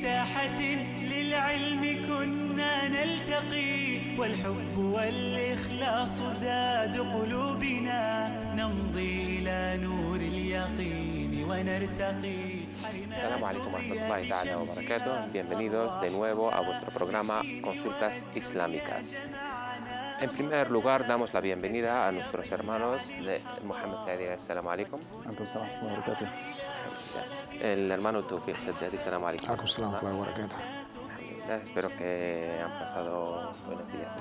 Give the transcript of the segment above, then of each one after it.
ساحة للعلم كنا نلتقي والحب والإخلاص زاد قلوبنا نمضي إلى نور اليقين ونرتقي. Assalamu alaikum warahmatullahi ta'ala wa barakatuh. Bienvenidos de nuevo a vuestro programa Consultas Islámicas. En primer lugar, damos la bienvenida a nuestros hermanos de Mohamed Saidi. Assalamu alaikum. El hermano Tawfiq Saddadi. Assalamu alaikum. Espero que han pasado buenos días.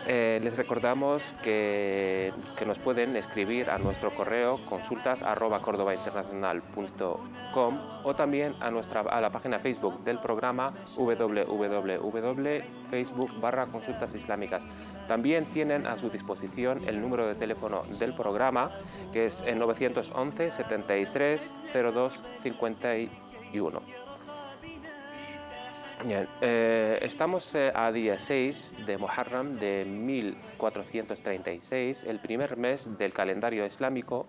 Les recordamos que nos pueden escribir a nuestro correo consultas@cordobainternacional.com o también a la página Facebook del programa www.facebook.com/consultas islámicas. También tienen a su disposición el número de teléfono del programa, que es el 911 73 02 51. Bien, estamos a día 6 de Muharram de 1436, el primer mes del calendario islámico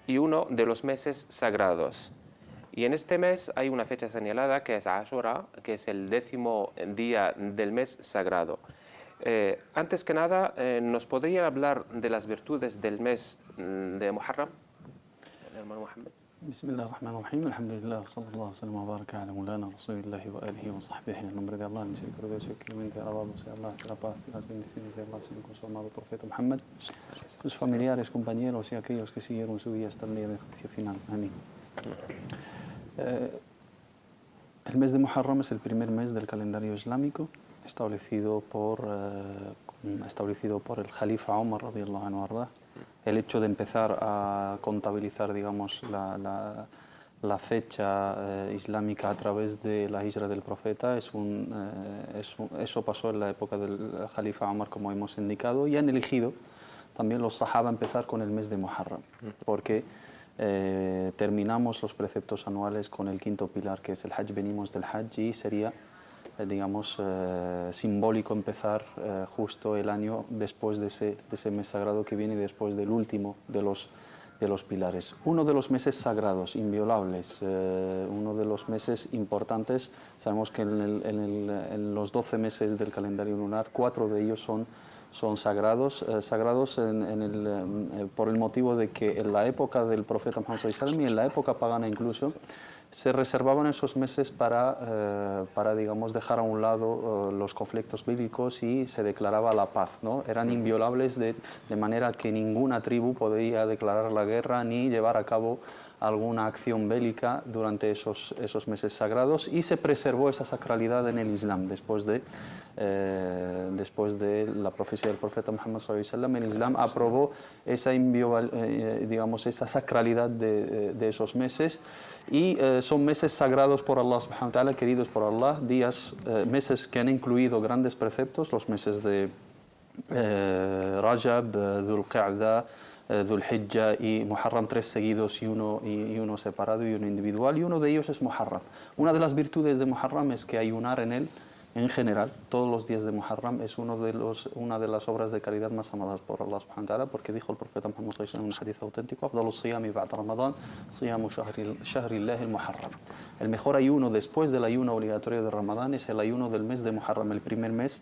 y uno de los meses sagrados. Y en este mes hay una fecha señalada que es Ashura, que es el 10º día del mes sagrado. Antes que nada, ¿nos podría hablar de las virtudes del mes de Muharram? El hermano Mohamed. بسم الله الرحمن الرحيم الحمد لله صلى الله وسلم وبارك على مولانا رسول الله وآله وصحبه. En el nombre de Allah, el misericordioso y clemente, alabado sea Allah, que la paz y las bendiciones de Allah sean con su amado profeta Muhammad, sus familiares, compañeros y aquellos que siguieron su vida hasta el día del juicio final. Amén. El mes de Muharram es el primer mes del calendario islámico establecido por el Jalifa Omar radiyallahu anhu arda. El hecho de empezar a contabilizar, digamos, la fecha islámica a través de la hijra del profeta eso pasó en la época del Jalifa Omar, como hemos indicado, y han elegido también los sahaba empezar con el mes de Muharram, porque terminamos los preceptos anuales con el quinto pilar, que es el Hajj. Venimos del Hajj y sería, digamos, simbólico empezar justo el año después de ese mes sagrado que viene después del último de los pilares. Uno de los meses sagrados, inviolables, uno de los meses importantes. Sabemos que en los 12 meses del calendario lunar, 4 de ellos son sagrados por el motivo de que en la época del profeta Muhammad sallallahu alaihi wasallam y en la época pagana incluso, se reservaban esos meses para digamos, dejar a un lado los conflictos bíblicos y se declaraba la paz, ¿no? Eran inviolables de manera que ninguna tribu podía declarar la guerra ni llevar a cabo alguna acción bélica durante esos meses sagrados, y se preservó esa sacralidad en el Islam después de la profecía del profeta Muhammad sallallahu alaihi wasallam. El Islam aprobó digamos, esa sacralidad de esos meses, y son meses sagrados por Allah subhanahu wa ta'ala, queridos por Allah, meses que han incluido grandes preceptos, los meses de Rajab, Dhul Qa'da, Dhul Hijja y Muharram, 3 seguidos y uno separado y uno individual, y uno de ellos es Muharram. Una de las virtudes de Muharram es que ayunar en él, en general, todos los días de Muharram, es una de las obras de caridad más amadas por Allah subhanahu wa ta'ala, porque dijo el profeta Muhammad sallallahu alaihi wasallam en un hadith auténtico: "Afdalu siyami ba'da Ramadán, siyamu shahrillahi al-Muharram". El mejor ayuno después del ayuno obligatorio de Ramadán es el ayuno del mes de Muharram, el primer mes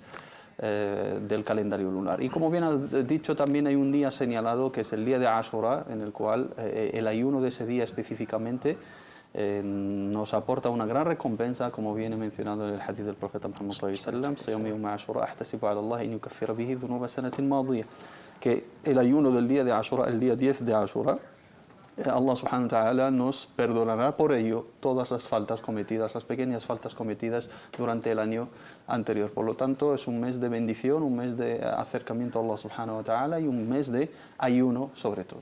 del calendario lunar. Y como bien has dicho, también hay un día señalado que es el día de Ashura, en el cual el ayuno de ese día específicamente nos aporta una gran recompensa, como viene mencionado en el hadith del profeta Muhammad sallallahu alaihi wasallam: "Siyam yawm Ashura ahtasibu ala Allah an yukaffira bihi dhunuba sanatin madiyah", que el ayuno del día de Ashura, el día 10 de Ashura, Allah subhanahu wa ta'ala nos perdonará por ello todas las faltas cometidas, las pequeñas faltas cometidas durante el año anterior. Por lo tanto, es un mes de bendición, un mes de acercamiento a Allah subhanahu wa ta'ala y un mes de ayuno sobre todo.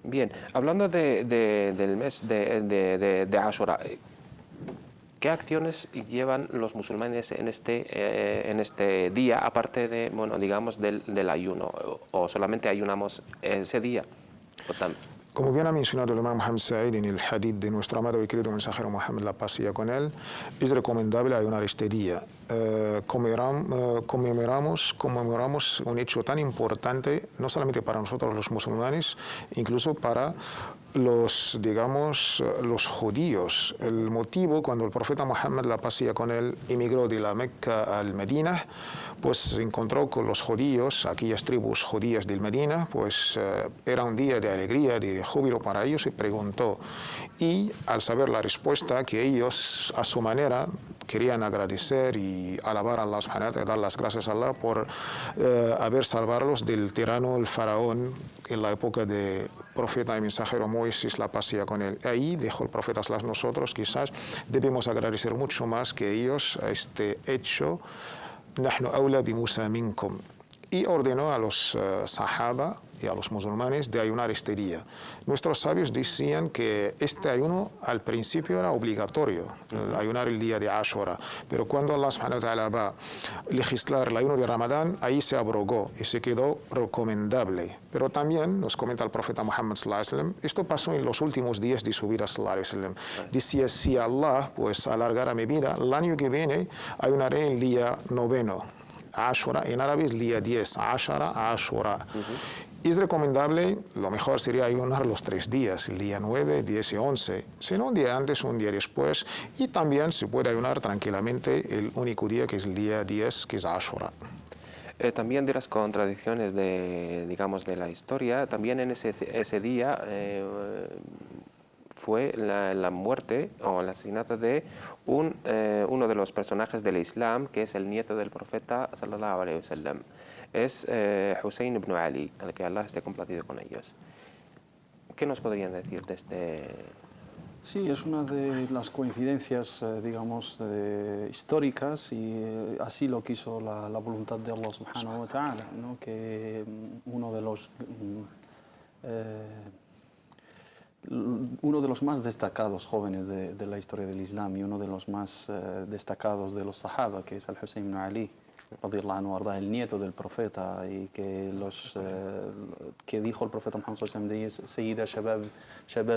Bien, hablando del mes de Ashura, ¿qué acciones llevan los musulmanes en este día, aparte de, bueno, digamos, del ayuno? ¿O solamente ayunamos ese día? Como bien ha mencionado el imam Mohamed Said en el hadith de nuestro amado y querido mensajero Mohammed, la paz sea con él, es recomendable ayunar este día. Conmemoramos un hecho tan importante, no solamente para nosotros los musulmanes, incluso para los judíos. El motivo, cuando el profeta Muhammad, la paz sea con él, emigró de la Meca al Medina, pues se encontró con los judíos, aquellas tribus judías del Medina, pues era un día de alegría, de júbilo para ellos, y preguntó. Y al saber la respuesta, que ellos a su manera querían agradecer y alabar a Allah subhanahu wa ta'ala, dar las gracias a Allah por haber salvarlos del tirano, el faraón, en la época de profeta y mensajero Moisés, la paz sea con él. Ahí dijo el profeta: nosotros quizás debemos agradecer mucho más que ellos a este hecho. Nahnu awla bi Musa minkum. Y ordenó a los sahaba y a los musulmanes de ayunar este día. Nuestros sabios decían que este ayuno al principio era obligatorio, ayunar el día de Ashura, pero cuando Allah subhanahu wa ta'ala va a legislar el ayuno de Ramadán, ahí se abrogó y se quedó recomendable. Pero también nos comenta el profeta Muhammad sallallahu alaihi wasallam, esto pasó en los últimos días de su vida sallallahu alaihi wasallam. Decía: si Allah pues alargara mi vida, el año que viene ayunaré el día 9. Ashura, en árabe es día 10, Ashara, Ashura. Es recomendable, lo mejor sería ayunar los 3 días, el día 9, 10 y 11, sino un día antes o un día después, y también se puede ayunar tranquilamente el único día que es el día 10, que es Ashura. También de las contradicciones digamos, de la historia, también en ese día fue la muerte o el asesinato de uno de los personajes del Islam, que es el nieto del profeta sallallahu alaihi wasallam. Es Hussein ibn Ali, al que Allah esté complacido con ellos. ¿Qué nos podrían decir de este? Sí, es una de las coincidencias, digamos, históricas, y así lo quiso la voluntad de Allah subhanahu wa ta'ala, ¿no? Que uno de los más destacados jóvenes de la historia del Islam y uno de los más destacados de los Sahaba, que es al Hussein ibn Ali, radiyallahu anhu arda, el nieto del profeta, y que dijo el profeta Muhammad sallallahu alaihi wasallam, Sayyida Shabab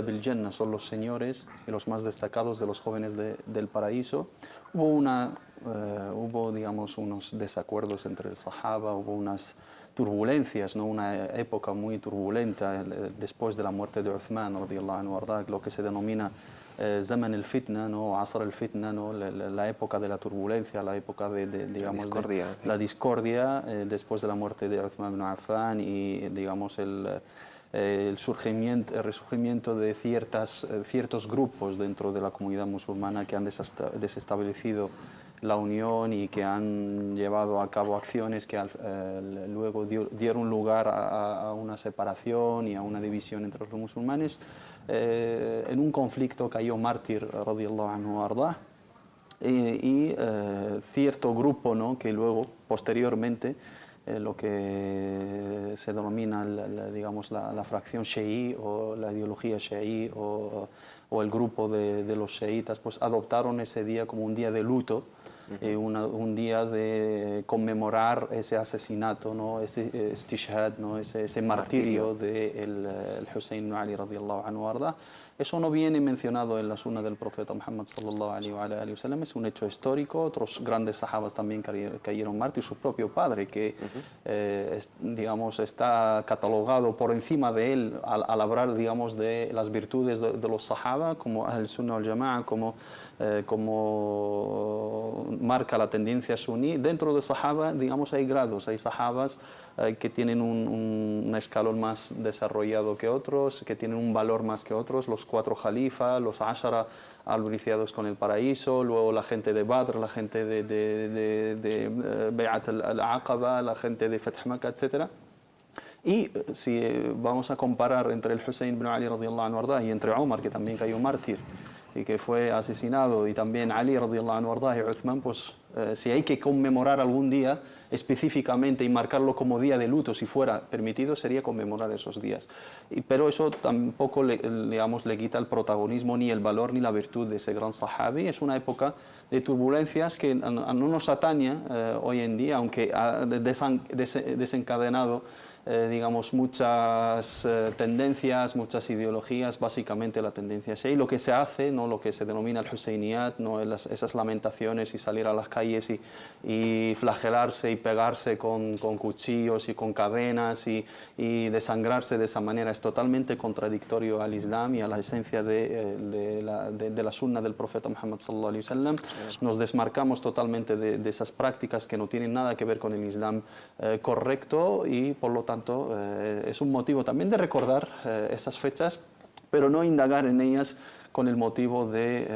al-Jannah, son los señores y los más destacados de los jóvenes del paraíso. Hubo, digamos, unos desacuerdos entre el Sahaba, hubo unas turbulencias, ¿no? Una época muy turbulenta después de la muerte de Uthman, radiyallahu anhu arda, lo que se denomina Zaman el-Fitna, ¿no? Asr el-Fitna, ¿no? La época de la turbulencia, la época digamos, la discordia después de la muerte de Uthman ibn Affan, y digamos el resurgimiento de ciertos grupos dentro de la comunidad musulmana que han desestablecido la unión y que han llevado a cabo acciones que luego dieron lugar a una separación y a una división entre los musulmanes. En un conflicto cayó mártir, radiyallahu anhu arda, y cierto grupo, ¿no? Que luego, posteriormente, lo que se denomina digamos, la fracción Shií o la ideología Shií o el grupo de los chiitas, pues adoptaron ese día como un día de luto, un día de conmemorar ese asesinato, ¿no? Ese istishhad, ¿no? ese martirio del Hussein ibn Ali radiyallahu anhu arda. Eso no viene mencionado en la sunna del profeta Muhammad sallallahu alaihi wasallam, es un hecho histórico. Otros grandes sahabas también cayeron mártires, su propio padre, que digamos, está catalogado por encima de él al hablar, digamos, de las virtudes de los sahaba, como Ahl Sunnah wal Jama'a, como marca la tendencia suní. Dentro de sahaba, digamos, hay grados, hay sahabas que tienen un escalón más desarrollado que otros, que tienen un valor más que otros, los 4 jalifas, los ashara albriciados con el paraíso, luego la gente de Badr, la gente de Bay'at al-Aqaba, la gente de Fath Makkah, etc. Y si vamos a comparar entre el Hussein ibn Ali radiyallahu anhu arda y entre Umar, que también cayó mártir y que fue asesinado, y también Ali radiyallahu anhu arda y Uthman, pues si hay que conmemorar algún día específicamente y marcarlo como día de luto, si fuera permitido, sería conmemorar esos días. Pero eso tampoco le quita el protagonismo, ni el valor, ni la virtud de ese gran sahabi. Es una época de turbulencias que no nos atañe hoy en día, aunque ha desencadenado digamos, muchas tendencias, muchas ideologías, básicamente la tendencia es ahí. Lo que se hace, ¿no? Lo que se denomina el Huseiniyat, ¿no? Esas lamentaciones y salir a las calles y flagelarse y pegarse con cuchillos y con cadenas y desangrarse de esa manera, es totalmente contradictorio al Islam y a la esencia de la sunna del profeta Muhammad sallallahu alaihi wasallam. Nos desmarcamos totalmente de esas prácticas que no tienen nada que ver con el Islam correcto y por lo tanto es un motivo también de recordar esas fechas, pero no indagar en ellas con el motivo de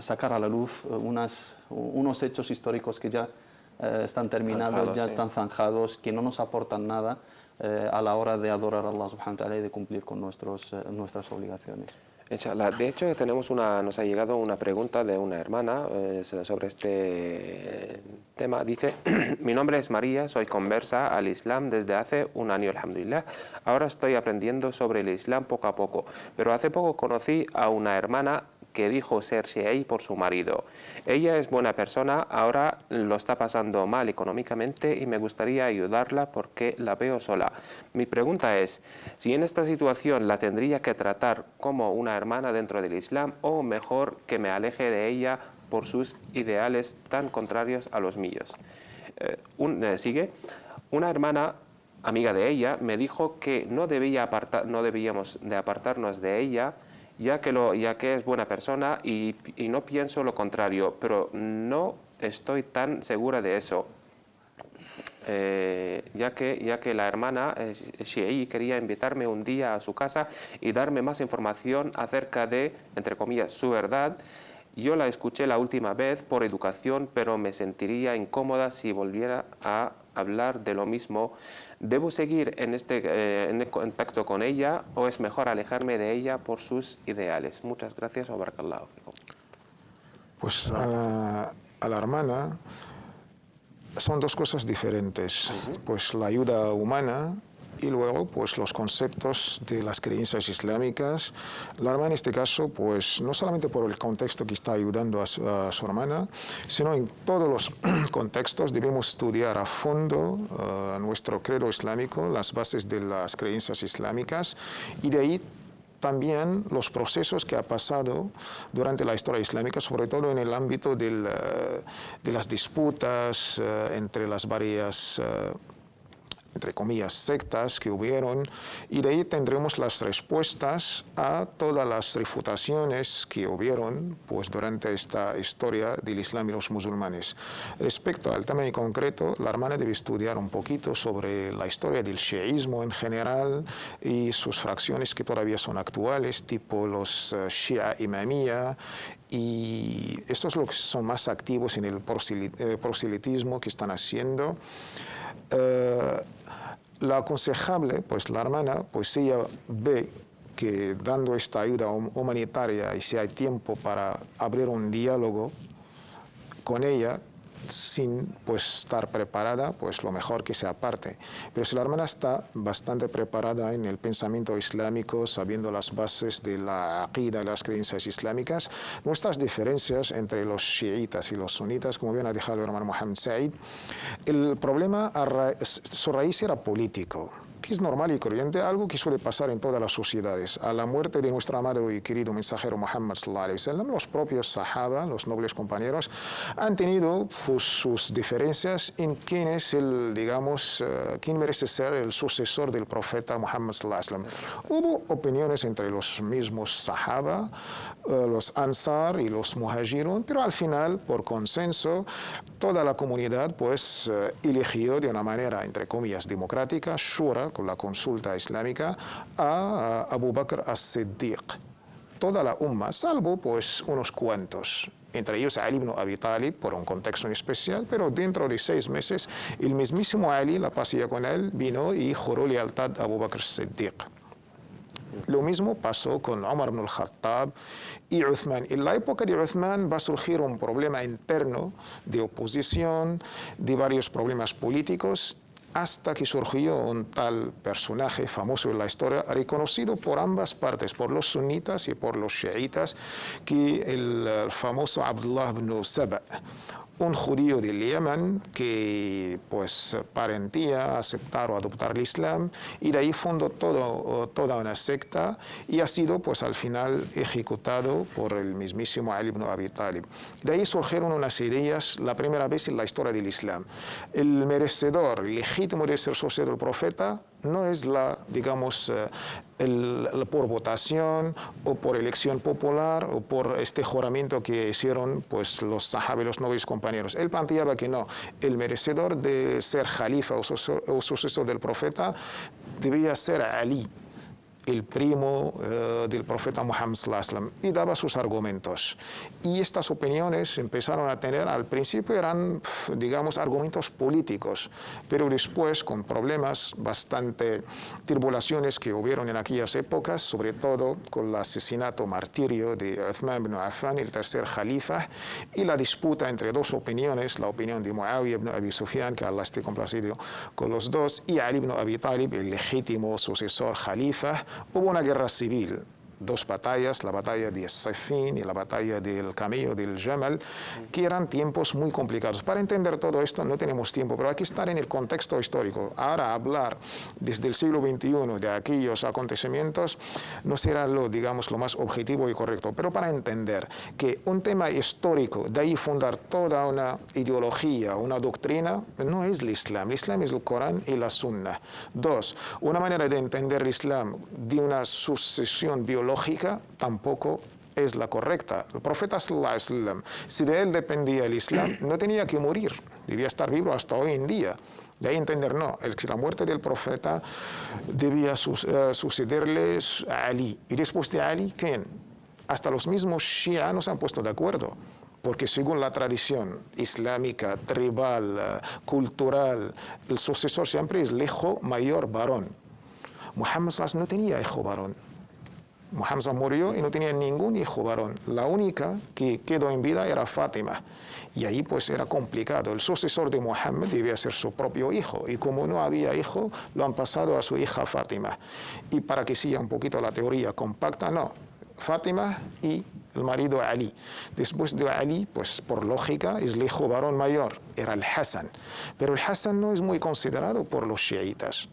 sacar a la luz unos hechos históricos que ya están terminados, zanjados, ya sí. están zanjados, que no nos aportan nada a la hora de adorar a Allah subhanahu wa ta'ala y de cumplir con nuestras obligaciones. Inshallah. De hecho, nos ha llegado una pregunta de una hermana sobre este tema. Dice, mi nombre es María, soy conversa al Islam desde hace un año, alhamdulillah. Ahora estoy aprendiendo sobre el Islam poco a poco, pero hace poco conocí a una hermana que dijo ser shií por su marido. Ella es buena persona, ahora lo está pasando mal económicamente y me gustaría ayudarla porque la veo sola. Mi pregunta es, si en esta situación la tendría que tratar como una hermana dentro del Islam o mejor que me aleje de ella por sus ideales tan contrarios a los míos. Sigue, una hermana amiga de ella me dijo que no debíamos de apartarnos de ella ya que es buena persona y no pienso lo contrario, pero no estoy tan segura de eso, ya que la hermana shií quería invitarme un día a su casa y darme más información acerca de, entre comillas, su verdad. Yo la escuché la última vez por educación, pero me sentiría incómoda si volviera a hablar de lo mismo. ¿Debo seguir en contacto con ella o es mejor alejarme de ella por sus ideales? Muchas gracias. Barakallahu fikum. Pues a la hermana son dos cosas diferentes. Pues la ayuda humana y luego pues los conceptos de las creencias islámicas. La hermana en este caso pues no solamente por el contexto que está ayudando a su hermana, sino en todos los contextos debemos estudiar a fondo nuestro credo islámico, las bases de las creencias islámicas y de ahí también los procesos que ha pasado durante la historia islámica, sobre todo en el ámbito de las disputas entre las varias entre comillas, sectas que hubieron, y de ahí tendremos las respuestas a todas las refutaciones que hubieron pues, durante esta historia del Islam y los musulmanes. Respecto al tema en concreto, la hermana debe estudiar un poquito sobre la historia del shiismo en general y sus fracciones que todavía son actuales, tipo los Shia Imamiyya, y estos los que son más activos en el proselitismo que están haciendo. La aconsejable, pues la hermana, pues ella ve que dando esta ayuda humanitaria y si hay tiempo para abrir un diálogo con ella, sin pues estar preparada, pues lo mejor que se aparte. Pero si la hermana está bastante preparada en el pensamiento islámico, sabiendo las bases de la aqida y las creencias islámicas, nuestras diferencias entre los chiitas y los sunitas, como bien ha dejado el hermano Mohammed Said, el problema, su raíz era político, que es normal y corriente, algo que suele pasar en todas las sociedades. A la muerte de nuestro amado y querido mensajero Muhammad sallallahu alaihi wasallam, los propios sahaba, los nobles compañeros, han tenido pues, sus diferencias en quién es quién merece ser el sucesor del profeta Muhammad sallallahu alaihi wasallam. Hubo opiniones entre los mismos sahaba, los ansar y los muhajirun, pero al final, por consenso, toda la comunidad pues eligió de una manera, entre comillas, democrática, shura, con la consulta islámica, a Abu Bakr as-Siddiq. Toda la umma, salvo pues unos cuantos, entre ellos Ali ibn Abi Talib, por un contexto en especial, pero dentro de 6 meses, el mismísimo Ali, la paz sea con él, vino y juró lealtad a Abu Bakr as-Siddiq. Lo mismo pasó con Umar ibn al-Khattab y Uthman. En la época de Uthman va a surgir un problema interno de oposición, de varios problemas políticos. hasta que surgió un tal personaje famoso en la historia, reconocido por ambas partes, por los sunitas y por los chiitas, que el famoso Abdullah ibn Saba, un judío del Yemen que pues parentía aceptar o adoptar el Islam, y de ahí fundó toda una secta y ha sido pues al final ejecutado por el mismísimo Ali ibn Abi Talib. De ahí surgieron unas ideas, la primera vez en la historia del Islam. El merecedor legítimo de ser sucesor del profeta no es digamos, por votación o por elección popular o por este juramento que hicieron pues, los sahabas, los nobles compañeros. Él planteaba que no, el merecedor de ser jalifa o sucesor del profeta debía ser Ali, el primo del profeta Muhammad sallallahu alaihi wasallam, y daba sus argumentos. Y estas opiniones empezaron a tener, al principio eran, digamos, argumentos políticos, pero después, con problemas, bastante tribulaciones que hubieron en aquellas épocas, sobre todo con el asesinato, martirio de Uthman ibn Affan, el tercer jalifa, y la disputa entre dos opiniones, la opinión de Muawiyah ibn Abi Sufyan, que Allah esté complacido con los dos, y Ali ibn Abi Talib, el legítimo sucesor jalifa. Hubo una guerra civil, dos batallas, la batalla de Siffin y la batalla del camello del Jamal, que eran tiempos muy complicados. Para entender todo esto no tenemos tiempo, pero hay que estar en el contexto histórico. Ahora hablar desde el siglo XXI de aquellos acontecimientos no será digamos, lo más objetivo y correcto, pero para entender que un tema histórico, de ahí fundar toda una ideología, una doctrina, no es el Islam es el Corán y la Sunna. Dos, una manera de entender el Islam de una sucesión biológica tampoco es la correcta. El profeta sallallahu alaihi wasallam, si de él dependía el Islam, no tenía que morir, debía estar vivo hasta hoy en día. De ahí entender, no, la muerte del profeta debía sucederles a Ali. Y después de Ali, ¿quién? Hasta los mismos Shia no se han puesto de acuerdo, porque según la tradición islámica, tribal, cultural, el sucesor siempre es el hijo mayor varón. Muhammad sallallahu alaihi wasallam no tenía hijo varón. Muhammad murió y no tenía ningún hijo varón. La única que quedó en vida era Fátima. Y ahí pues era complicado. El sucesor de Muhammad debía ser su propio hijo. Y como no había hijo, lo han pasado a su hija Fátima. Y para que siga un poquito la teoría compacta, no. Fátima y el marido Ali. Después de Ali, pues por lógica, es el hijo varón mayor. Era el Hassan. Pero el Hassan no es muy considerado por los chiitas.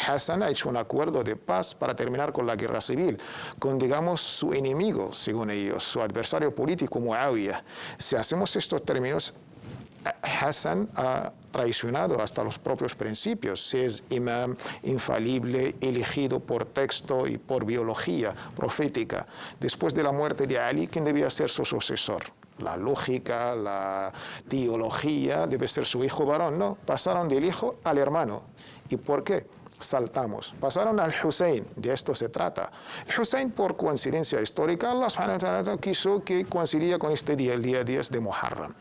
Hassan ha hecho un acuerdo de paz para terminar con la guerra civil, con, digamos, su enemigo, según ellos, su adversario político, Muawiyah. Si hacemos estos términos, Hassan ha traicionado hasta los propios principios. Si es imam infalible, elegido por texto y por biología profética. Después de la muerte de Ali, ¿quién debía ser su sucesor? La lógica, la teología, debe ser su hijo varón. No, pasaron del hijo al hermano. ¿Y por qué? Saltamos. Pasaron al Hussein, de esto se trata. El Hussein, por coincidencia histórica, Allah subhanahu wa ta'ala quiso que coincidía con este día, el día 10 de Muharram.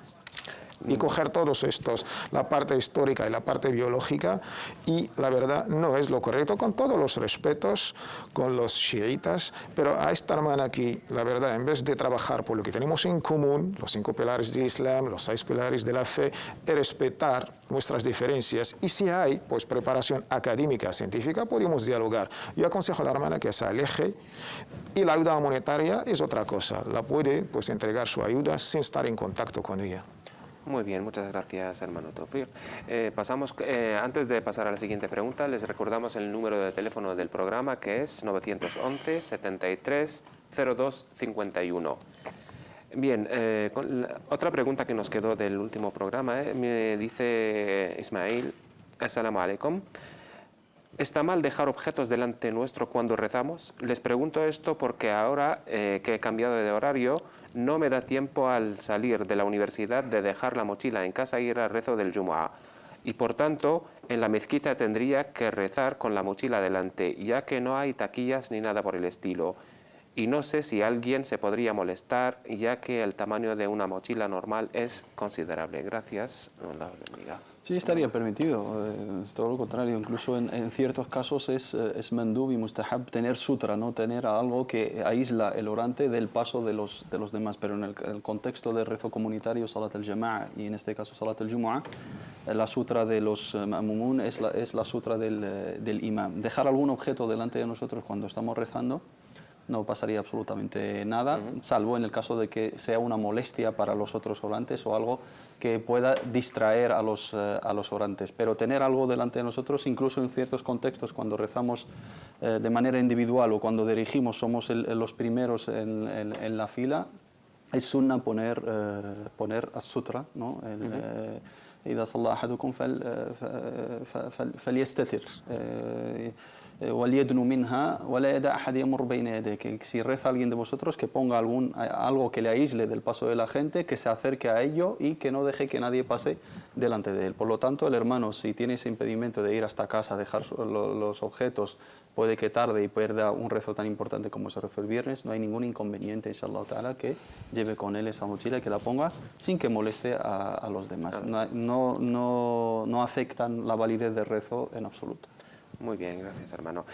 Y coger todos estos, la parte histórica y la parte biológica, y la verdad no es lo correcto, con todos los respetos con los chiitas, pero a esta hermana aquí, la verdad, en vez de trabajar por lo que tenemos en común, los 5 pilares del Islam, los 6 pilares de la fe, es respetar nuestras diferencias, y si hay pues preparación académica, científica, podemos dialogar. Yo aconsejo a la hermana que se aleje, y la ayuda monetaria es otra cosa, la puede pues entregar su ayuda sin estar en contacto con ella. Muy bien, muchas gracias, hermano Tawfiq. Antes de pasar a la siguiente pregunta, les recordamos el número de teléfono del programa, que es 911 73 02 51. Bien, otra pregunta que nos quedó del último programa, me dice Ismail, assalamu alaikum. ¿Está mal dejar objetos delante nuestro cuando rezamos? Les pregunto esto porque ahora que he cambiado de horario, no me da tiempo al salir de la universidad de dejar la mochila en casa e ir al rezo del Jumu'ah. Y por tanto, en la mezquita tendría que rezar con la mochila delante, ya que no hay taquillas ni nada por el estilo. Y no sé si alguien se podría molestar, ya que el tamaño de una mochila normal es considerable. Gracias. Allah bendiga. Sí, estaría permitido, es todo lo contrario. Incluso en ciertos casos es mandub y mustahab tener sutra, ¿no? Tener algo que aísla el orante del paso de los demás. Pero en el contexto de rezo comunitario, salat al-jama'a, y en este caso salat al-jumu'ah, la sutra de los ma'mumun es la sutra del imam. Dejar algún objeto delante de nosotros cuando estamos rezando no pasaría absolutamente nada, salvo en el caso de que sea una molestia para los otros orantes o algo que pueda distraer a los orantes. Pero tener algo delante de nosotros, incluso en ciertos contextos, cuando rezamos de manera individual o cuando dirigimos, somos los primeros en la fila, es sunna poner as-sutra, ¿no? إذا صلى أحدكم فليستتر وليدنو منها ولا يدع أحد يمر بين يديه, que si reza alguien de vosotros que ponga algo que le aísle del paso de la gente, que se acerque a ello y que no deje que nadie pase delante de él. Por lo tanto, el hermano, si tiene ese impedimento de ir hasta casa, dejar los objetos, puede que tarde y pierda un rezo tan importante como se rezó el viernes, no hay ningún inconveniente, inshallah ta'ala, que lleve con él esa mochila y que la ponga sin que moleste a los demás. No afectan la validez del rezo en absoluto. Muy bien, gracias hermano.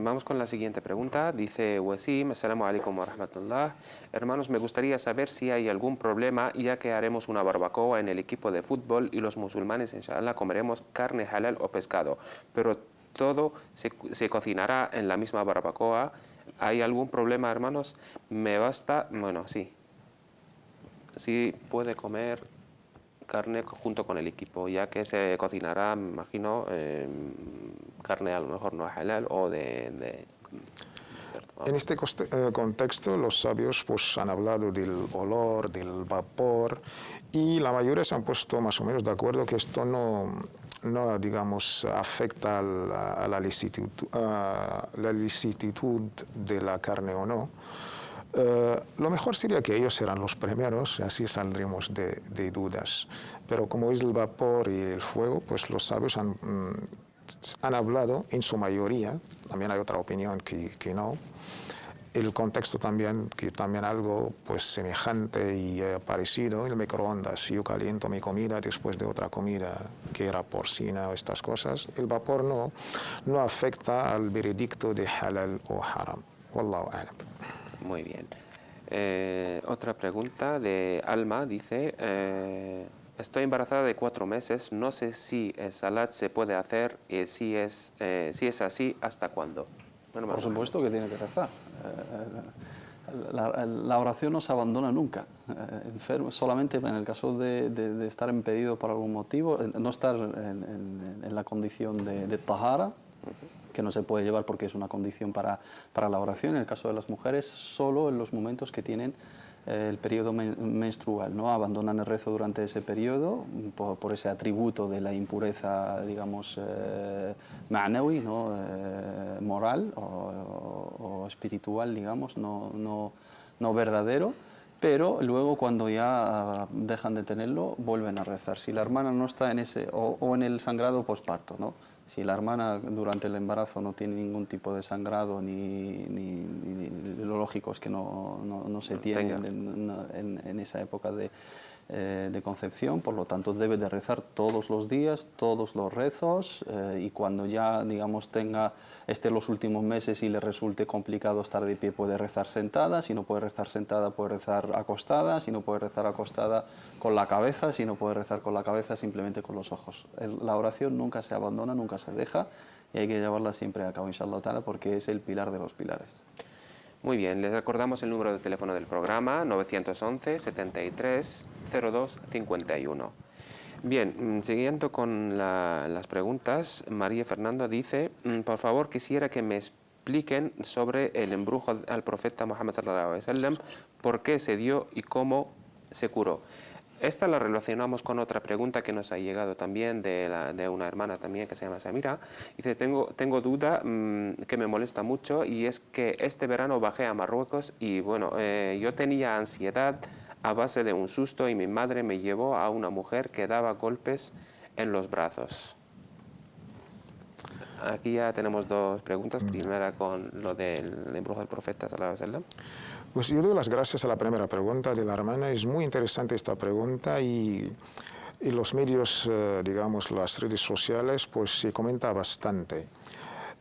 Vamos con la siguiente pregunta. Dice Wasim, assalamu alaikum wa rahmatullah. Hermanos, me gustaría saber si hay algún problema, ya que haremos una barbacoa en el equipo de fútbol y los musulmanes, inshallah, comeremos carne halal o pescado, pero todo se cocinará en la misma barbacoa. ¿Hay algún problema, hermanos? Me basta, bueno, sí. Sí puede comer carne junto con el equipo, ya que se cocinará, me imagino, carne a lo mejor no halal o de En este contexto, los sabios pues, han hablado del olor, del vapor, y la mayoría se han puesto más o menos de acuerdo que esto no digamos, afecta a la licitud de la carne o no. Lo mejor sería que ellos serán los primeros, y así saldremos de dudas. Pero como es el vapor y el fuego, pues los sabios han hablado en su mayoría, también hay otra opinión que no. El contexto también, que también algo pues semejante y parecido, el microondas, si yo caliento mi comida después de otra comida que era porcina o estas cosas, el vapor no afecta al veredicto de halal o haram. Wallahu a'lam. Muy bien. Otra pregunta de Alma dice, estoy embarazada de 4 meses, no sé si salat se puede hacer y si es así, ¿hasta cuándo? Bueno, por supuesto que tiene que rezar. La oración no se abandona nunca. Enfermo, solamente en el caso de estar impedido por algún motivo, no estar en la condición de tahara, que no se puede llevar porque es una condición para la oración. En el caso de las mujeres, solo en los momentos que tienen el periodo menstrual, ¿no? Abandonan el rezo durante ese periodo por ese atributo de la impureza, digamos, ma'nawi, ¿no? Moral o espiritual, digamos, no verdadero. Pero luego, cuando ya dejan de tenerlo, vuelven a rezar. Si la hermana no está en ese, o en el sangrado posparto, ¿no? Si la hermana durante el embarazo no tiene ningún tipo de sangrado, ni lo lógico es que no se tiene en esa época de concepción, por lo tanto debe de rezar todos los días, todos los rezos, y cuando ya, digamos, esté los últimos meses y le resulte complicado estar de pie, puede rezar sentada. Si no puede rezar sentada, puede rezar acostada. Si no puede rezar acostada, con la cabeza. Si no puede rezar con la cabeza, simplemente con los ojos. La oración nunca se abandona, nunca se deja, y hay que llevarla siempre a cabo, inshallah ta'ala, porque es el pilar de los pilares. Muy bien, les recordamos el número de teléfono del programa, 911 73 02 51. Bien, siguiendo con las preguntas, María Fernando dice, por favor, quisiera que me expliquen sobre el embrujo al profeta Muhammad sallallahu alaihi wasallam, por qué se dio y cómo se curó. Esta la relacionamos con otra pregunta que nos ha llegado también de una hermana también que se llama Samira. Dice, tengo duda que me molesta mucho, y es que este verano bajé a Marruecos y bueno, yo tenía ansiedad a base de un susto y mi madre me llevó a una mujer que daba golpes en los brazos. Aquí ya tenemos dos preguntas. Primera con lo del embrujo del profeta sallallahu alaihi wasallam. Pues yo doy las gracias a la primera pregunta de la hermana. Es muy interesante esta pregunta, y los medios, digamos, las redes sociales, pues se comenta bastante.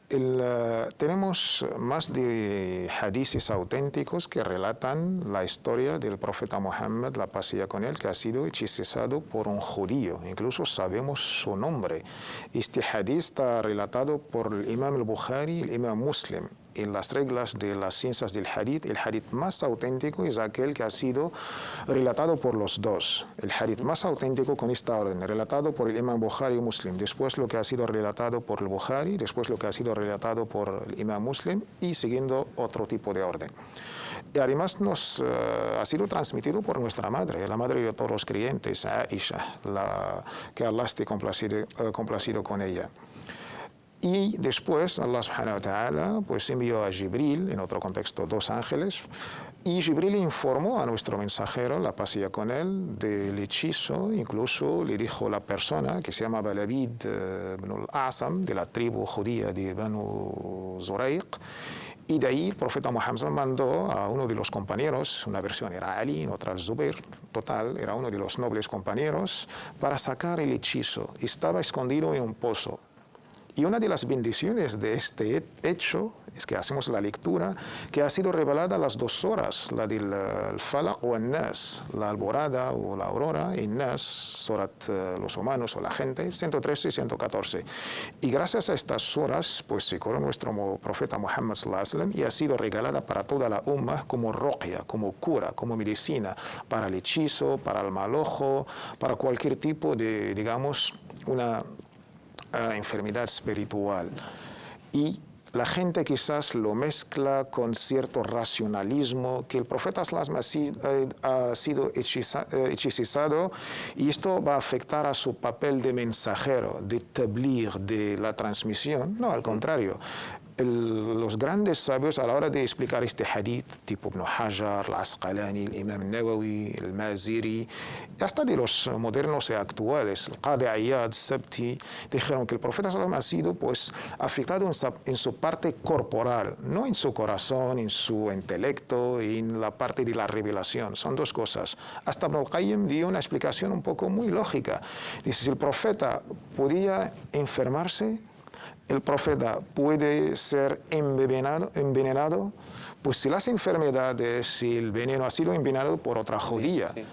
Tenemos más de hadices auténticos que relatan la historia del profeta Muhammad, la paz sea con él, que ha sido hechizado por un judío. Incluso sabemos su nombre. Este hadith está relatado por el imam al-Bukhari y el imam Muslim. En las reglas de las ciencias del hadith, el hadith más auténtico es aquel que ha sido relatado por los dos. El hadith más auténtico con esta orden, relatado por el imam Bukhari y Muslim, después lo que ha sido relatado por el Bukhari, después lo que ha sido relatado por el imam Muslim y siguiendo otro tipo de orden. Y además nos ha sido transmitido por nuestra madre, la madre de todos los creyentes, Aisha, que Allah esté complacido con ella. Y después Allah subhanahu wa ta'ala pues envió a Jibril, en otro contexto dos ángeles, y Jibril informó a nuestro mensajero, la paz sea con él, del hechizo. Incluso le dijo la persona que se llamaba Labid ibn al-A'sam, de la tribu judía de Banu Zuraiq. Y de ahí el profeta Muhammad mandó a uno de los compañeros, una versión era Ali, en otra Zubair, total, era uno de los nobles compañeros, para sacar el hechizo. Estaba escondido en un pozo. Y una de las bendiciones de este hecho es que hacemos la lectura que ha sido revelada a las 2 horas, la del Falaq o el Nas, la alborada o la aurora, y Nas, Surat los humanos o la gente, 113 y 114. Y gracias a estas horas, pues se curó nuestro profeta Muhammad sallallahu alaihi wasallam y ha sido regalada para toda la umma como ruqya, como cura, como medicina, para el hechizo, para el mal ojo, para cualquier tipo de, digamos, una enfermedad espiritual. Y la gente quizás lo mezcla con cierto racionalismo, que el profeta ha sido hechizado y esto va a afectar a su papel de mensajero, de tabligh, de la transmisión. No, al contrario. Los grandes sabios a la hora de explicar este hadith, tipo Ibn Hajar, al-Asqalani, el Imam Nawawi, el Maziri, hasta de los modernos y actuales, el Qadi Iyad, Sabti, dijeron que el profeta ha sido pues, afectado en su parte corporal, no en su corazón, en su intelecto, en la parte de la revelación. Son dos cosas. Hasta Ibn al-Qayyim dio una explicación un poco muy lógica. Dice, si el profeta podía enfermarse, el profeta puede ser envenenado, pues si las enfermedades, si el veneno ha sido envenenado por otra judía, sí.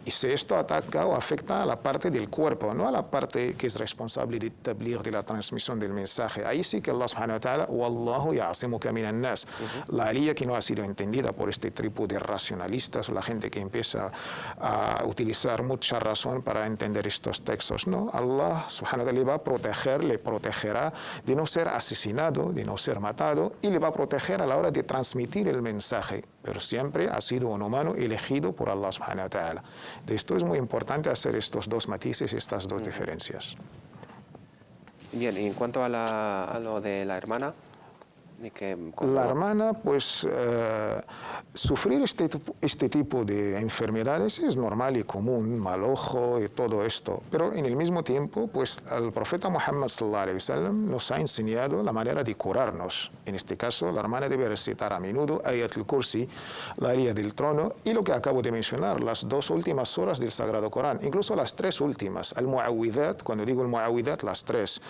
Y si esto ataca o afecta a la parte del cuerpo, no a la parte que es responsable de tabligh, de la transmisión del mensaje. Ahí sí que Allah subhanahu wa ta'ala, Wallahu ya'asimuka minan nas. La aliyah que no ha sido entendida por este tipo de racionalistas, o la gente que empieza a utilizar mucha razón para entender estos textos. No, Allah subhanahu wa ta'ala le va a proteger, le protegerá de no ser asesinado, de no ser matado, y le va a proteger a la hora de transmitir el mensaje. Pero siempre ha sido un humano elegido por Allah subhanahu wa ta'ala. De esto es muy importante hacer estos dos matices y estas dos diferencias. Bien, y en cuanto a lo de la hermana, la hermana, pues, sufrir este tipo de enfermedades es normal y común, mal ojo y todo esto. Pero en el mismo tiempo, pues, el profeta Muhammad sallallahu alaihi wasallam nos ha enseñado la manera de curarnos. En este caso, la hermana debe recitar a menudo Ayat al-Kursi, la aliyah del trono, y lo que acabo de mencionar, las 2 últimas horas del Sagrado Corán, incluso las 3 últimas, al-Mu'awwidat, cuando digo el Mu'awwidat, las 3,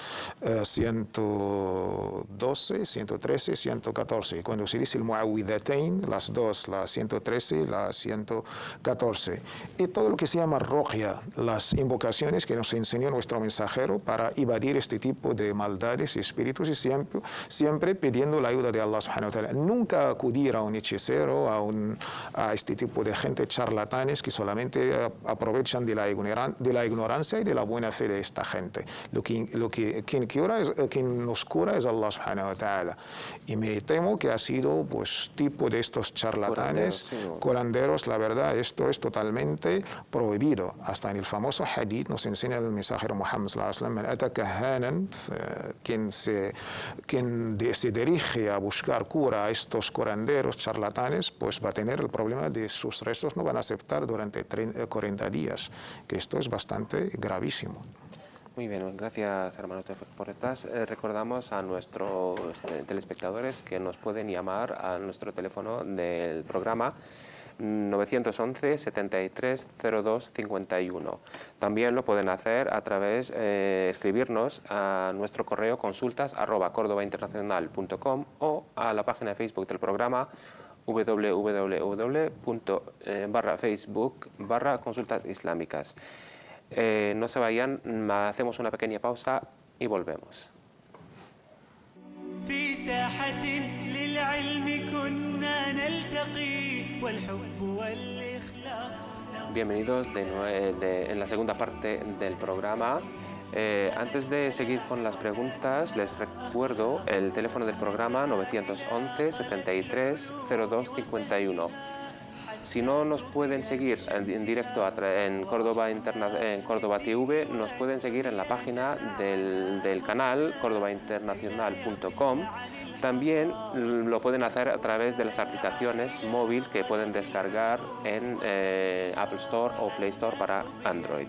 112, 113, 114. Cuando se dice el Mu'awwidhatayn, las 2, la 113 y la 114. Y todo lo que se llama ruqya, las invocaciones que nos enseñó nuestro mensajero para evadir este tipo de maldades y espíritus, y siempre pidiendo la ayuda de Allah subhanahu wa ta'ala. Nunca acudir a un hechicero, a este tipo de gente charlatanes que solamente aprovechan de la ignorancia y de la buena fe de esta gente. Quien nos cura es Allah subhanahu wa ta'ala. Y me temo que ha sido pues tipo de estos charlatanes, curanderos. La verdad, esto es totalmente prohibido. Hasta en el famoso hadith nos enseña el mensajero Muhammad sallallahu alaihi wasallam, ata kahanan, quien se dirige a buscar cura a estos curanderos, charlatanes, pues va a tener el problema de sus restos no van a aceptar durante 40 días, que esto es bastante gravísimo. Muy bien, gracias hermano por estas. Recordamos a nuestros telespectadores que nos pueden llamar a nuestro teléfono del programa 911 73 02 51. También lo pueden hacer a través, escribirnos a nuestro correo consultas@cordobainternacional.com o a la página de Facebook del programa www.facebook.com/consultas islámicas. No se vayan, hacemos una pequeña pausa y volvemos. في ساحة للعلم كنا نلتقي والحب والإخلاص. Bienvenidos en la segunda parte del programa. Antes de seguir con las preguntas, les recuerdo el teléfono del programa 911 73 02 51. Si no nos pueden seguir en directo en Córdoba TV, nos pueden seguir en la página del canal cordobainternacional.com. También lo pueden hacer a través de las aplicaciones móvil que pueden descargar en Apple Store o Play Store para Android.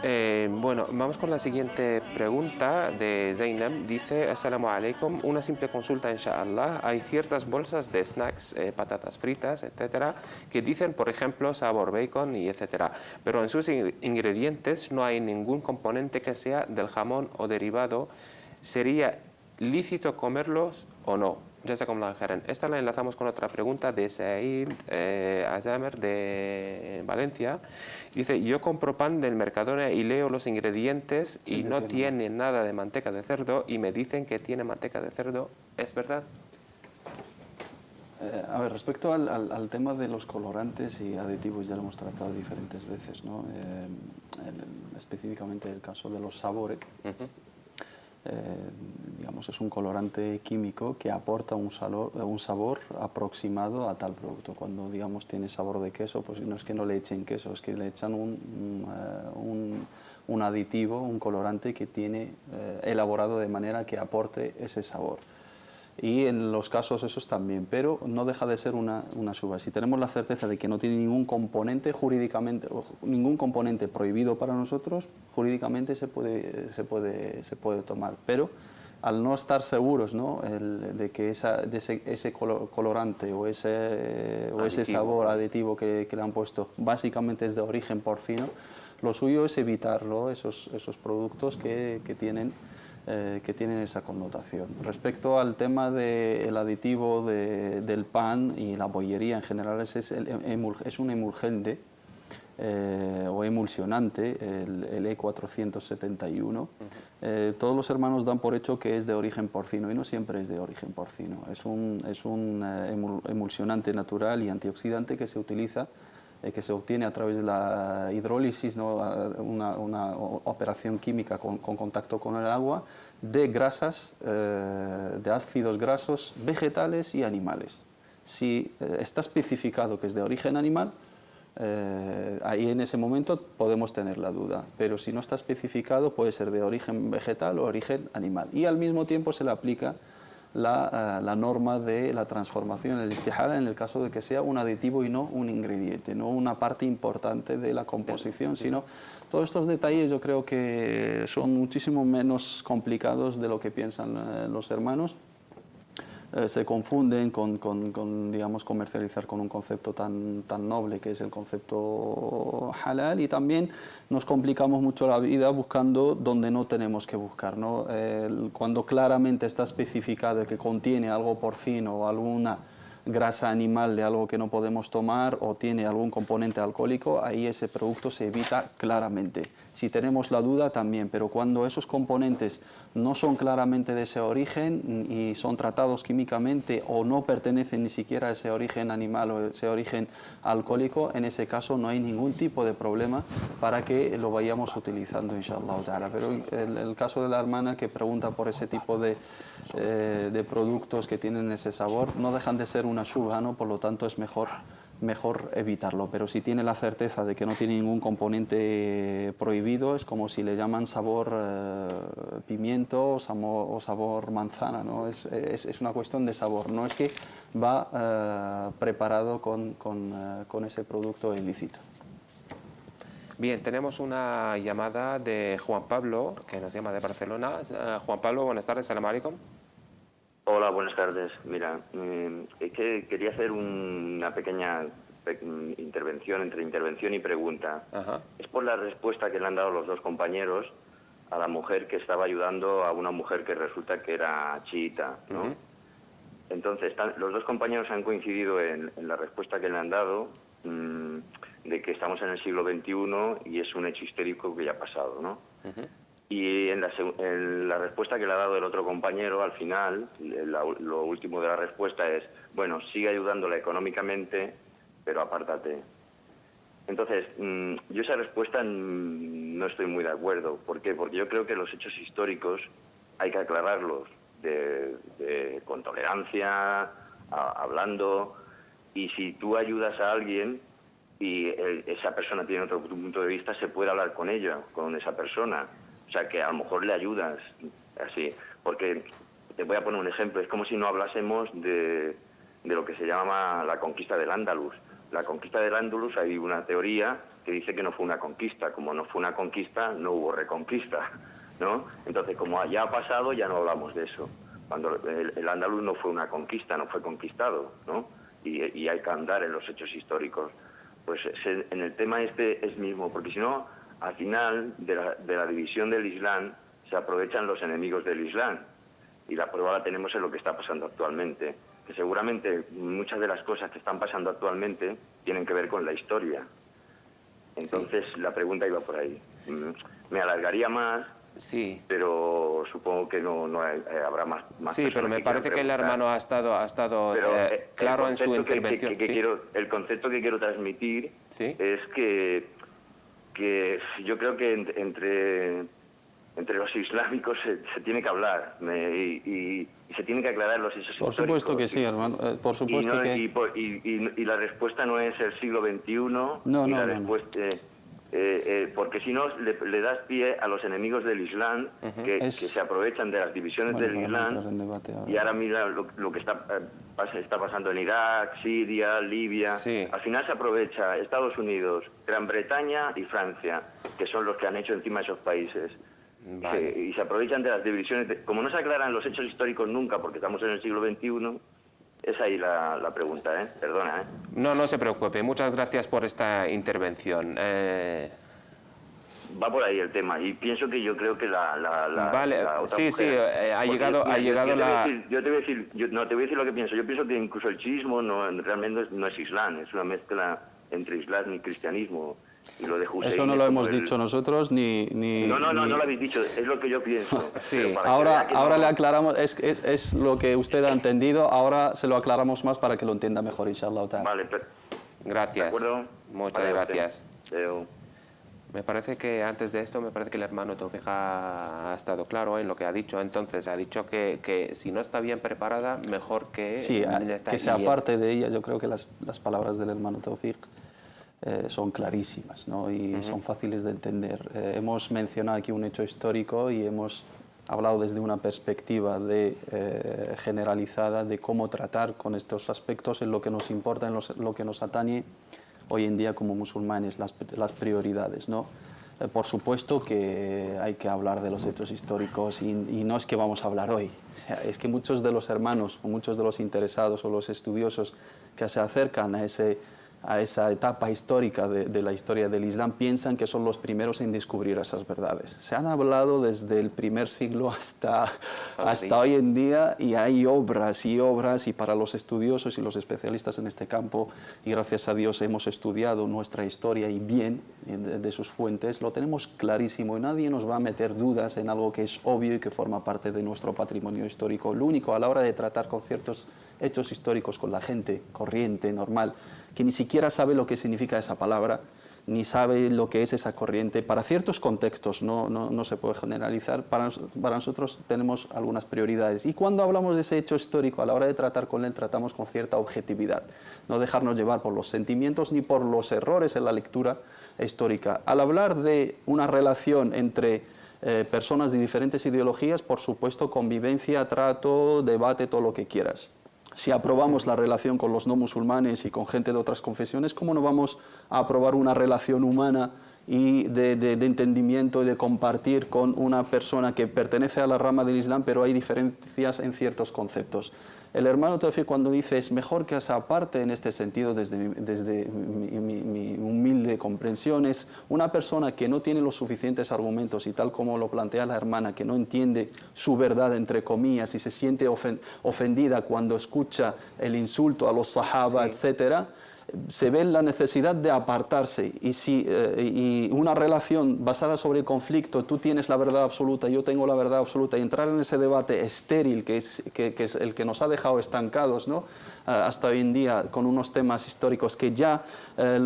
Bueno, vamos con la siguiente pregunta de Zainab. Dice: Assalamu alaikum, una simple consulta, inshallah. Hay ciertas bolsas de snacks, patatas fritas, etcétera, que dicen, por ejemplo, sabor bacon y etcétera, pero en sus ingredientes no hay ningún componente que sea del jamón o derivado. ¿Sería lícito comerlos o no? Jazakumullah khairan. Esta la enlazamos con otra pregunta de Said Azamer de Valencia. Dice: yo compro pan del Mercadona y leo los ingredientes y no tiene nada de manteca de cerdo y me dicen que tiene manteca de cerdo. ¿Es verdad? A ver, respecto al tema de los colorantes y aditivos, ya lo hemos tratado diferentes veces, ¿no? Específicamente el caso de los sabores. Digamos, es un colorante químico que aporta un sabor aproximado a tal producto. Cuando, digamos, tiene sabor de queso, pues no es que no le echen queso, es que le echan un aditivo, un colorante que tiene elaborado de manera que aporte ese sabor. Y en los casos esos también, pero no deja de ser una suba. Si tenemos la certeza de que no tiene ningún componente jurídicamente, ningún componente prohibido para nosotros, jurídicamente se puede tomar. Pero al no estar seguros, ¿no?, de que ese colorante o ese sabor aditivo que le han puesto básicamente es de origen porcino, lo suyo es evitarlo, esos productos que tienen esa connotación. Respecto al tema del aditivo del pan y la bollería en general, es un emulgente o emulsionante, el E471. Todos los hermanos dan por hecho que es de origen porcino y no siempre es de origen porcino. Es un emulsionante natural y antioxidante que se utiliza, que se obtiene a través de la hidrólisis, ¿no?, una operación química con contacto con el agua, de grasas, de ácidos grasos vegetales y animales. Si está especificado que es de origen animal, ahí en ese momento podemos tener la duda, pero si no está especificado puede ser de origen vegetal o origen animal. Y al mismo tiempo se le aplica la norma de la transformación, el istihala, en el caso de que sea un aditivo y no un ingrediente, no una parte importante de la composición, sino todos estos detalles yo creo que son muchísimo menos complicados de lo que piensan los hermanos. Se confunden con digamos, comercializar con un concepto tan noble que es el concepto halal, y también nos complicamos mucho la vida buscando donde no tenemos que buscar, ¿no? Cuando claramente está especificado que contiene algo porcino o alguna grasa animal de algo que no podemos tomar o tiene algún componente alcohólico, ahí ese producto se evita claramente. Si tenemos la duda también, pero cuando esos componentes no son claramente de ese origen y son tratados químicamente o no pertenecen ni siquiera a ese origen animal o ese origen alcohólico, en ese caso no hay ningún tipo de problema para que lo vayamos utilizando, inshallah ta'ala. Pero el caso de la hermana que pregunta por ese tipo de productos que tienen ese sabor, no dejan de ser una shubha, ¿no? Por lo tanto es mejor evitarlo, pero si tiene la certeza de que no tiene ningún componente prohibido, es como si le llaman sabor pimiento o sabor manzana, ¿no? Es una cuestión de sabor, no es que va preparado con ese producto ilícito. Bien, tenemos una llamada de Juan Pablo, que nos llama de Barcelona. Juan Pablo, buenas tardes, salam alaikum. Hola, buenas tardes. Mira, es que quería hacer una pequeña intervención, entre intervención y pregunta. Ajá. Es por la respuesta que le han dado los dos compañeros a la mujer que estaba ayudando a una mujer que resulta que era chiita, ¿no? Ujú. Entonces, los dos compañeros han coincidido en la respuesta que le han dado, de que estamos en el siglo XXI y es un hecho histórico que ya ha pasado, ¿no? Ujú. Y en la respuesta que le ha dado el otro compañero, al final, lo último de la respuesta es, bueno, sigue ayudándola económicamente, pero apártate. Entonces, yo esa respuesta no estoy muy de acuerdo. ¿Por qué? Porque yo creo que los hechos históricos hay que aclararlos con tolerancia, hablando, y si tú ayudas a alguien y esa persona tiene otro punto de vista, se puede hablar con ella, con esa persona. O sea, que a lo mejor le ayudas, así. Porque, te voy a poner un ejemplo, es como si no hablásemos de lo que se llama la conquista del Andaluz. La conquista del Andaluz, hay una teoría que dice que no fue una conquista. Como no fue una conquista, no hubo reconquista, ¿no? Entonces, como ya ha pasado, ya no hablamos de eso. Cuando el Andaluz no fue una conquista, no fue conquistado, ¿no? Y hay que andar en los hechos históricos. Pues en el tema este es mismo, porque si no, al final de la división del Islam se aprovechan los enemigos del Islam. Y la prueba la tenemos en lo que está pasando actualmente. Que seguramente muchas de las cosas que están pasando actualmente tienen que ver con la historia. Entonces, la pregunta iba por ahí. Me alargaría más, Sí. pero supongo que no habrá más Sí, pero me parece que el hermano ha estado Pero, claro en su concepto intervención. que Sí. el concepto que quiero transmitir Sí. es que yo creo que entre los islámicos se tiene que hablar y se tiene que aclarar los hechos Por supuesto que históricos. sí, hermano. Por supuesto que... Y la respuesta no es el siglo XXI, No, y no, la no, respuesta, porque si no le das pie a los enemigos del Islam, que se aprovechan de las divisiones Bueno, del para no Islam. entrar en debate ahora. Y ahora mira lo que está pasando en Irak, Siria, Libia. Sí. Al final se aprovecha Estados Unidos, Gran Bretaña y Francia, que son los que han hecho encima esos países. Vale. Y se aprovechan de las divisiones. Como no se aclaran los hechos históricos nunca, porque estamos en el siglo XXI, es ahí la pregunta, ¿eh? Perdona, ¿eh? No, no se preocupe. Muchas gracias por esta intervención. Va por ahí el tema. Y pienso que yo creo que Vale, la otra sí, mujer- sí, ha Porque llegado mira, la... Yo te voy a decir lo que pienso. Yo pienso que incluso el chiismo realmente no es Islam, es una mezcla entre Islam y cristianismo. Y lo de Hussein Eso no es lo como hemos dicho nosotros ni... No lo habéis dicho, es lo que yo pienso. Sí. Pero para que Ahora, vea que ahora no- le aclaramos, es lo que usted ha entendido, ahora se lo aclaramos más para que lo entienda mejor, inshallah ta'ala. Vale, Gracias. ¿de acuerdo? Muchas Vale, gracias. Adeu. Me parece que antes de esto, me parece que el hermano Tawfiq ha estado claro en lo que ha dicho. Entonces, ha dicho que si no está bien preparada, mejor que... Sí, que se aparte de ella, yo creo que las palabras del hermano Tawfiq son clarísimas, ¿no? Y son fáciles de entender. Hemos mencionado aquí un hecho histórico y hemos hablado desde una perspectiva generalizada de cómo tratar con estos aspectos en lo que nos importa, en lo que nos atañe hoy en día como musulmanes, las prioridades, ¿no? Por supuesto que hay que hablar de los hechos históricos y no es que vamos a hablar hoy. O sea, es que muchos de los hermanos o muchos de los interesados o los estudiosos que se acercan a esa etapa histórica de la historia del Islam piensan que son los primeros en descubrir esas verdades. Se han hablado desde el primer siglo hasta hoy en día y hay obras y obras y para los estudiosos y los especialistas en este campo y gracias a Dios hemos estudiado nuestra historia y bien de sus fuentes, lo tenemos clarísimo y nadie nos va a meter dudas en algo que es obvio y que forma parte de nuestro patrimonio histórico. Lo único a la hora de tratar con ciertos hechos históricos con la gente corriente, normal, que ni siquiera sabe lo que significa esa palabra, ni sabe lo que es esa corriente. Para ciertos contextos no se puede generalizar, para nosotros tenemos algunas prioridades. Y cuando hablamos de ese hecho histórico, a la hora de tratar con él, tratamos con cierta objetividad, no dejarnos llevar por los sentimientos ni por los errores en la lectura histórica. Al hablar de una relación entre personas de diferentes ideologías, por supuesto, convivencia, trato, debate, todo lo que quieras. Si aprobamos la relación con los no musulmanes y con gente de otras confesiones, ¿cómo no vamos a aprobar una relación humana y de entendimiento y de compartir con una persona que pertenece a la rama del Islam, pero hay diferencias en ciertos conceptos? El hermano Tawfiq, cuando dice es mejor que se aparte en este sentido, desde mi humilde comprensión, es una persona que no tiene los suficientes argumentos y tal como lo plantea la hermana, que no entiende su verdad, entre comillas, y se siente ofendida cuando escucha el insulto a los sahaba, etcétera, se ve la necesidad de apartarse, y si una relación basada sobre el conflicto, tú tienes la verdad absoluta, yo tengo la verdad absoluta, y entrar en ese debate estéril que es el que nos ha dejado estancados, ¿no? Hasta hoy en día, con unos temas históricos que ya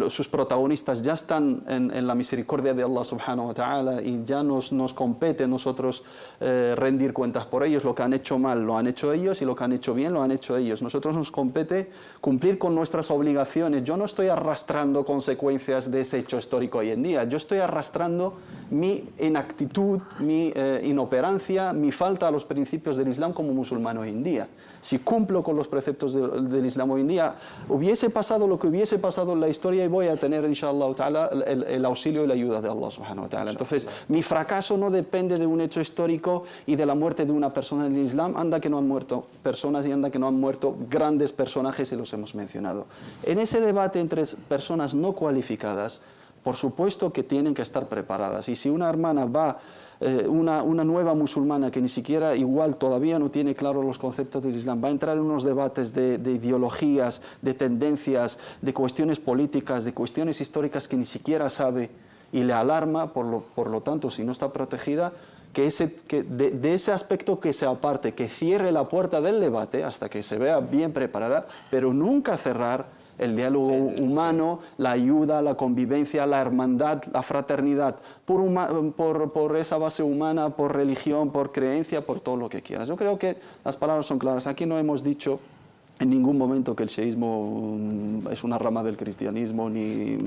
sus protagonistas ya están en la misericordia de Allah subhanahu wa ta'ala, y ya nos compete a nosotros rendir cuentas por ellos. Lo que han hecho mal lo han hecho ellos, y lo que han hecho bien lo han hecho ellos. Nosotros nos compete cumplir con nuestras obligaciones. Yo no estoy arrastrando consecuencias de ese hecho histórico hoy en día, yo estoy arrastrando mi inactitud, mi inoperancia, mi falta a los principios del Islam como musulmán hoy en día. Si cumplo con los preceptos del Islam hoy en día, hubiese pasado lo que hubiese pasado en la historia, y voy a tener, inshallah ta'ala, el auxilio y la ayuda de Allah subhanahu wa ta'ala. Entonces, mi fracaso no depende de un hecho histórico y de la muerte de una persona en el Islam. Anda que no han muerto personas, y anda que no han muerto grandes personajes, y los hemos mencionado. En ese debate entre personas no cualificadas, por supuesto que tienen que estar preparadas. Y si una hermana va, una nueva musulmana que ni siquiera igual todavía no tiene claros los conceptos del Islam, va a entrar en unos debates de ideologías, de tendencias, de cuestiones políticas, de cuestiones históricas que ni siquiera sabe, y le alarma, por lo tanto, si no está protegida, que de ese aspecto que se aparte, que cierre la puerta del debate hasta que se vea bien preparada, pero nunca cerrar el diálogo humano, la ayuda, la convivencia, la hermandad, la fraternidad, por esa base humana, por religión, por creencia, por todo lo que quieras. Yo creo que las palabras son claras. Aquí no hemos dicho en ningún momento que el chiismo es una rama del cristianismo, ni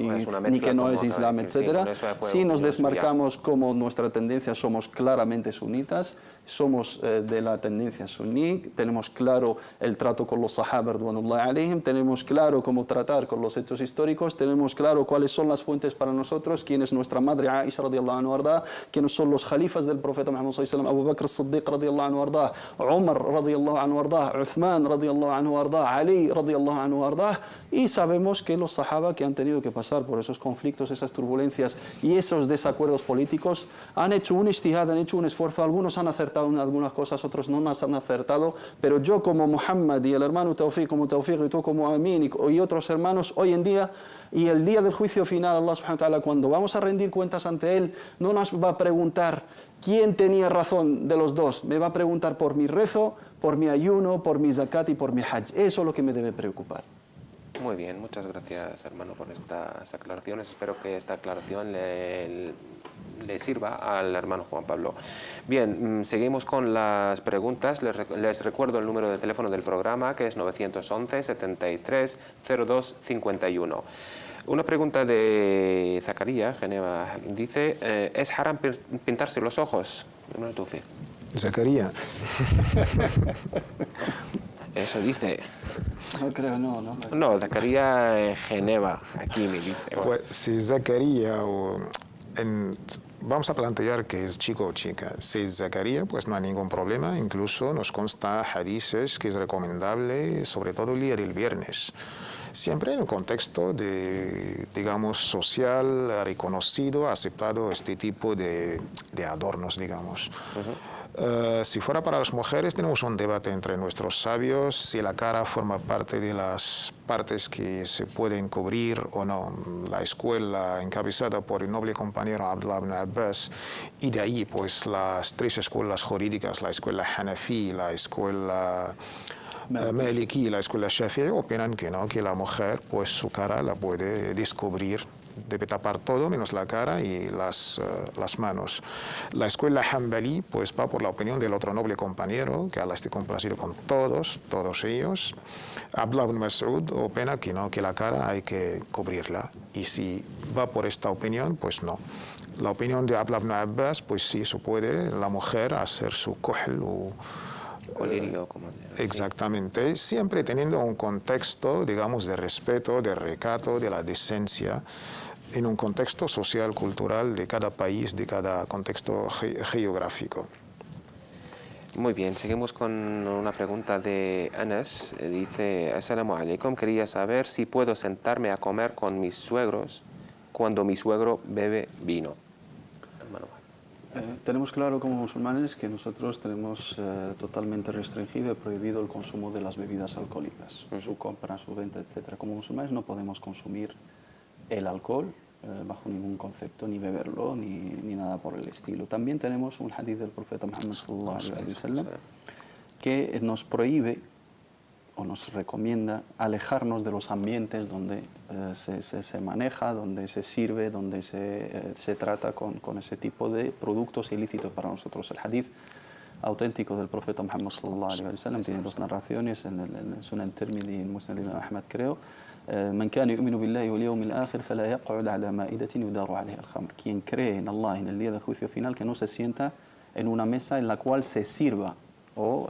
que no es Islam, etc. Sí nos desmarcamos como nuestra tendencia, somos claramente sunitas, somos de la tendencia suní, tenemos claro el trato con los sahaba, radwanullahi alayhim, tenemos claro cómo tratar con los hechos históricos, tenemos claro cuáles son las fuentes para nosotros, quién es nuestra madre Aisha radiyallahu anha arda, quiénes son los khalifas del profeta Muhammad sallallahu alaihi wasallam, Abu Bakr as-Siddiq radiyallahu anhu arda, Umar radiyallahu anhu arda, Uthman radiyallahu anhu arda, Ali radiyallahu anhu arda, y sabemos que los sahaba, que han tenido que pasar por esos conflictos, esas turbulencias y esos desacuerdos políticos, han hecho un ijtihad, han hecho un esfuerzo. Algunos han acertado en algunas cosas, otros no nos han acertado, pero yo como Muhammad y el hermano Tawfiq como Tawfiq y tú como Amin y otros hermanos, hoy en día y el día del juicio final, Allah subhanahu wa ta'ala, cuando vamos a rendir cuentas ante Él, no nos va a preguntar quién tenía razón de los dos, me va a preguntar por mi rezo, por mi ayuno, por mi zakat y por mi hajj. Eso es lo que me debe preocupar. Muy bien, muchas gracias, hermano, por estas aclaraciones. Espero que esta aclaración le sirva al hermano Juan Pablo. Bien, seguimos con las preguntas. Les recuerdo el número de teléfono del programa, que es 911 73 02 51. Una pregunta de Zacarías Geneva. Dice, ¿es haram pintarse los ojos? Zacarías. Eso dice. No creo, no. No, Zacarías Geneva, aquí me dice. Bueno. Pues si Zacarías vamos a plantear que es chico o chica. Si es Zacarías, pues no hay ningún problema. Incluso nos consta hadices que es recomendable, sobre todo el día del viernes. Siempre en un contexto digamos, social, reconocido, aceptado este tipo de adornos, digamos. Si fuera para las mujeres, tenemos un debate entre nuestros sabios si la cara forma parte de las partes que se pueden cubrir o no. La escuela encabezada por el noble compañero Abdullah ibn Abbas, y de ahí pues las tres escuelas jurídicas, la escuela Hanafi, la escuela Maliki y la escuela Shafi'i, opinan que no, que la mujer pues su cara la puede descubrir, debe tapar todo menos la cara y las manos. La escuela Hanbali pues va por la opinión del otro noble compañero, que Allah esté complacido con todos ellos. Abdullah ibn Mas'ud opina que no, que la cara hay que cubrirla, y si va por esta opinión, pues no. La opinión de Abdullah ibn Abbas, pues sí, se puede la mujer hacer su kohl o colirio, como exactamente, siempre teniendo un contexto, digamos, de respeto, de recato, de la decencia, en un contexto social, cultural de cada país, de cada contexto geográfico. Muy bien, seguimos con una pregunta de Anas. Dice, Assalamu alaikum, quería saber si puedo sentarme a comer con mis suegros cuando mi suegro bebe vino. Tenemos claro como musulmanes que nosotros tenemos totalmente restringido y prohibido el consumo de las bebidas alcohólicas, su compra, su venta, etc. Como musulmanes no podemos consumir el alcohol bajo ningún concepto, ni beberlo, ni nada por el estilo. También tenemos un hadith del profeta Muhammad sallallahu alaihi wasallam que nos prohíbe o nos recomienda alejarnos de los ambientes donde se maneja, donde se sirve, donde se trata con ese tipo de productos ilícitos para nosotros. El hadith auténtico del profeta Muhammad sallallahu alaihi wasallam tiene dos narraciones en el Sunan Tirmidhi y en Musnad Imam Ahmad, creo. من كان يؤمن بالله واليوم الآخر فلا يقعد على مائدة يدار عليها الخمر. Quien cree en Allah y en el día del juicio final, que no se sienta en una mesa en la cual se sirva o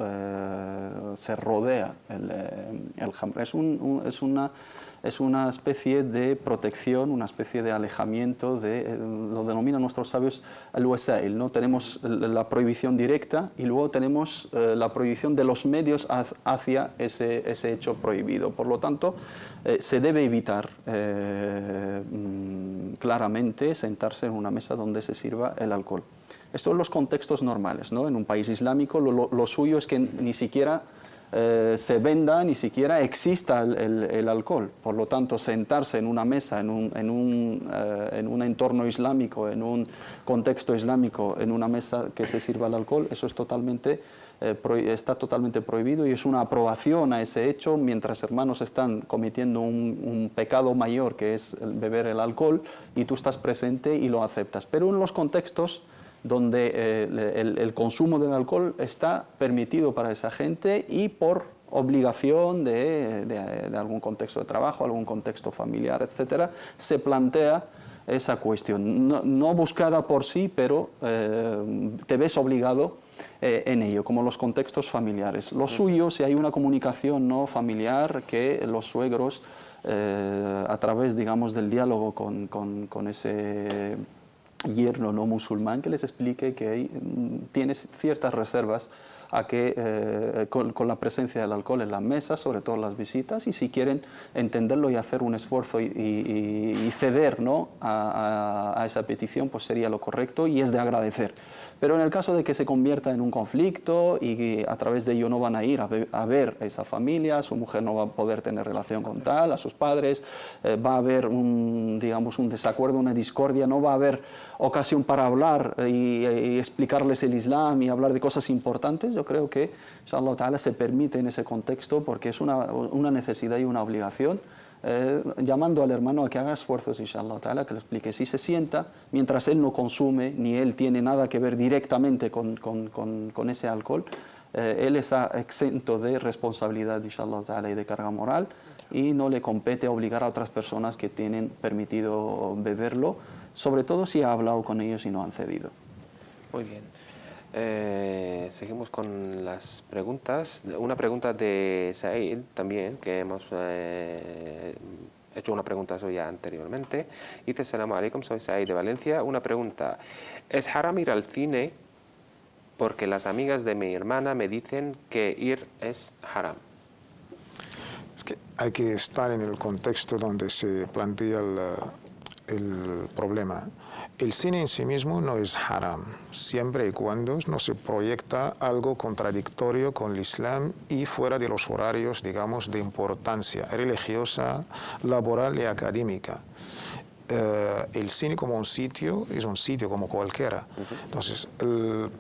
se rodea el khamr. Es una especie de protección, una especie de alejamiento, lo denominan nuestros sabios al-wasail, ¿no? Tenemos la prohibición directa y luego tenemos la prohibición de los medios hacia ese hecho prohibido. Por lo tanto, se debe evitar claramente sentarse en una mesa donde se sirva el alcohol. Esto en los contextos normales, ¿no? En un país islámico lo suyo es que ni siquiera se venda, ni siquiera exista el alcohol. Por lo tanto, sentarse en una mesa, en un entorno islámico, en un contexto islámico, en una mesa que se sirva el alcohol, eso es está totalmente prohibido y es una aprobación a ese hecho mientras hermanos están cometiendo un pecado mayor, que es beber el alcohol, y tú estás presente y lo aceptas. Pero en los contextos donde el consumo del alcohol está permitido para esa gente y por obligación de algún contexto de trabajo, algún contexto familiar, etcétera, se plantea esa cuestión, no buscada por sí, pero te ves obligado en ello, como los contextos familiares. Lo suyo, si hay una comunicación no familiar, que los suegros, a través, digamos, del diálogo con ese yerno no musulmán, que les explique que tienes ciertas reservas a que con la presencia del alcohol en la mesa, sobre todo en las visitas, y si quieren entenderlo y hacer un esfuerzo y ceder, ¿no?, a esa petición, pues sería lo correcto y es de agradecer. Pero en el caso de que se convierta en un conflicto y que a través de ello no van a ir a ver a esa familia, su mujer no va a poder tener relación con tal, a sus padres, va a haber digamos, un desacuerdo, una discordia, no va a haber ocasión para hablar y explicarles el Islam y hablar de cosas importantes. Yo creo que, inshallah ta'ala, se permite en ese contexto porque es una necesidad y una obligación, llamando al hermano a que haga esfuerzos, inshallah ta'ala, que le explique. Si se sienta, mientras él no consume, ni él tiene nada que ver directamente con ese alcohol, él está exento de responsabilidad, inshallah ta'ala, y de carga moral, y no le compete obligar a otras personas que tienen permitido beberlo, sobre todo si ha hablado con ellos y no han cedido. Muy bien. Seguimos con las preguntas. Una pregunta de Said también, que hemos hecho una pregunta suya anteriormente. Dice: Assalamu alaikum, soy Said de Valencia. Una pregunta: ¿es haram ir al cine? Porque las amigas de mi hermana me dicen que ir es haram. Es que hay que estar en el contexto donde se plantea el problema. El cine en sí mismo no es haram, siempre y cuando no se proyecta algo contradictorio con el Islam y fuera de los horarios, digamos, de importancia religiosa, laboral y académica. El cine como un sitio es un sitio como cualquiera. Entonces,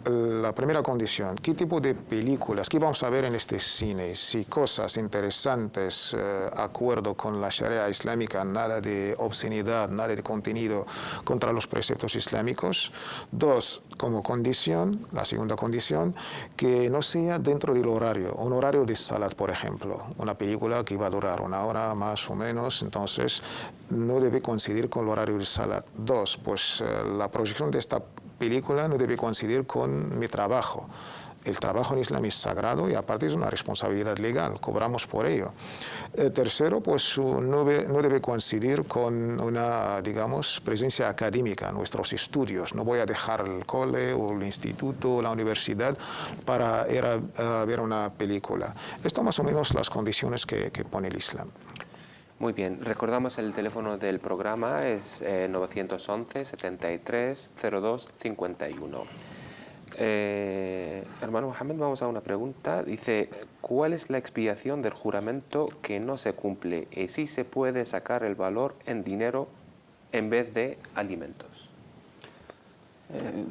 la primera condición, ¿qué tipo de películas, qué vamos a ver en este cine? Si cosas interesantes, acuerdo con la Sharia islámica, nada de obscenidad, nada de contenido contra los preceptos islámicos. Dos, como condición, la segunda condición, que no sea dentro del horario, un horario de salat, por ejemplo. Una película que va a durar 1 hora más o menos, entonces no debe coincidir con el horario de salat. Dos, pues la proyección de esta película no debe coincidir con mi trabajo. El trabajo en Islam es sagrado y aparte es una responsabilidad legal, cobramos por ello. Tercero, pues no debe coincidir con una, digamos, presencia académica en nuestros estudios. No voy a dejar el cole o el instituto o la universidad para ir a ver una película. Esto más o menos las condiciones que pone el Islam. Muy bien, recordamos el teléfono del programa, es 911 73 02 51. Hermano Mohamed, vamos a una pregunta. Dice, ¿cuál es la expiación del juramento que no se cumple? ¿Y si se puede sacar el valor en dinero en vez de alimentos?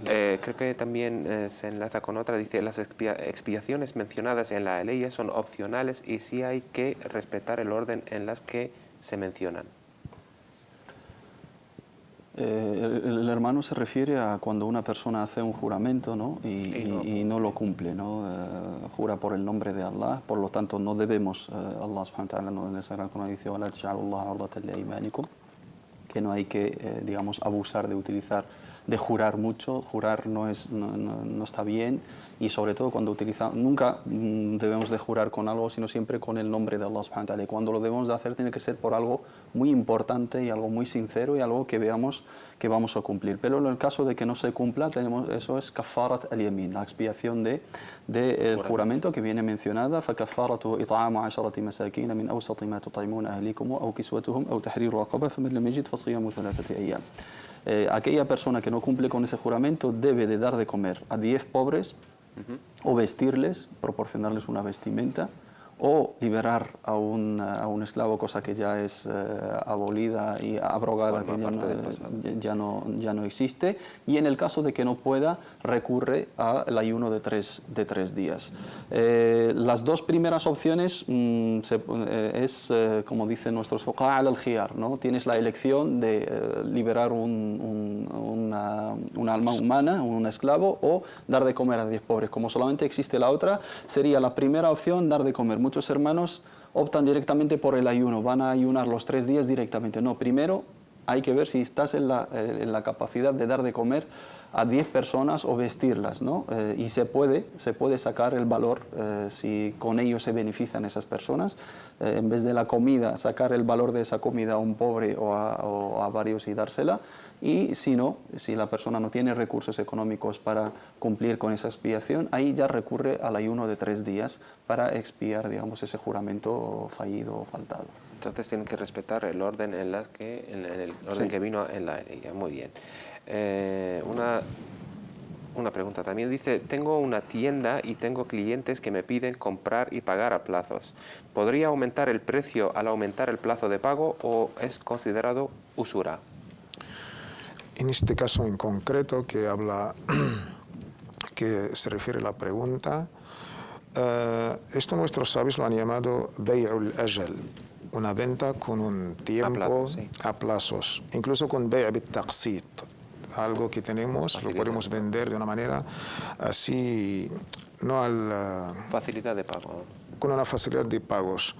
Creo que también se enlaza con otra. Dice, las expiaciones mencionadas en la ley son opcionales y sí hay que respetar el orden en las que se mencionan. El hermano se refiere a cuando una persona hace un juramento, ¿no? y no lo cumple, ¿no? Jura por el nombre de Allah, por lo tanto no debemos, Allah subhanahu wa ta'ala en el Sagrado Corán dice, que no hay que, digamos, abusar de jurar mucho. Jurar no está bien, y sobre todo cuando nunca debemos de jurar con algo, sino siempre con el nombre de Allah subhanahu wa ta'ala. Y cuando lo debemos de hacer tiene que ser por algo muy importante y algo muy sincero y algo que veamos que vamos a cumplir. Pero en el caso de que no se cumpla, eso es kafarat al-yamin, la expiación del juramento que viene mencionada, فَكَفَّارَتُهُ إِطْعَامُ عَشَرَةِ مَسَاكِينَ مِنْ أَوْسَطِ مَا تُطْعِمُونَ أَهْلِيكُمْ أَوْ كِسْوَتُهُمْ أَوْ تَحْرِيرُ رَقَبَةٍ فَمَنْ لَمْ يَجِدْ فَصِيَامُ ثَلَاثَةِ أَيَّامٍ. Aquella persona que no cumple con ese juramento debe de dar de comer a 10 pobres, o vestirles, proporcionarles una vestimenta, o liberar a un esclavo, cosa que ya es abolida y abrogada, que ya no existe, y en el caso de que no pueda, recurre al ayuno de tres días. Las dos primeras opciones es, como dicen nuestros fuqaha, al-khiyar, ¿no? Tienes la elección de liberar un alma humana, un esclavo, o dar de comer a 10 pobres. Como solamente existe la otra, sería la primera opción, dar de comer. Muchos hermanos optan directamente por el ayuno, van a ayunar los 3 días directamente. No, primero hay que ver si estás en la capacidad de dar de comer a 10 personas o vestirlas, ¿no? Y se puede sacar el valor si con ello se benefician esas personas. En vez de la comida, sacar el valor de esa comida a un pobre o a varios y dársela. Y si no, si la persona no tiene recursos económicos para cumplir con esa expiación, ahí ya recurre al ayuno de 3 días para expiar, digamos, ese juramento fallido o faltado. Entonces tienen que respetar el orden en el orden que vino en la ley. Muy bien. Una pregunta también dice, tengo una tienda y tengo clientes que me piden comprar y pagar a plazos. ¿Podría aumentar el precio al aumentar el plazo de pago o es considerado usura? En este caso en concreto que se refiere a la pregunta, esto nuestros sabios lo han llamado bay'ul ajal, una venta con un tiempo a plazos, incluso con bay' bit-taqsit, algo que tenemos, lo podemos vender de una manera así, no facilidad de pago. Con una facilidad de pagos.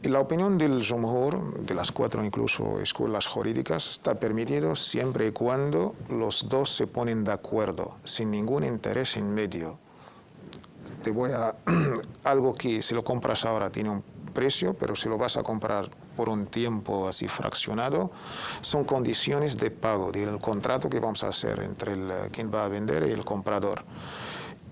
Y la opinión del Jumhur, de las 4 incluso escuelas jurídicas, está permitido siempre y cuando los dos se ponen de acuerdo, sin ningún interés en medio. Algo que si lo compras ahora tiene un precio, pero si lo vas a comprar por un tiempo así fraccionado, son condiciones de pago del contrato que vamos a hacer entre quien va a vender y el comprador.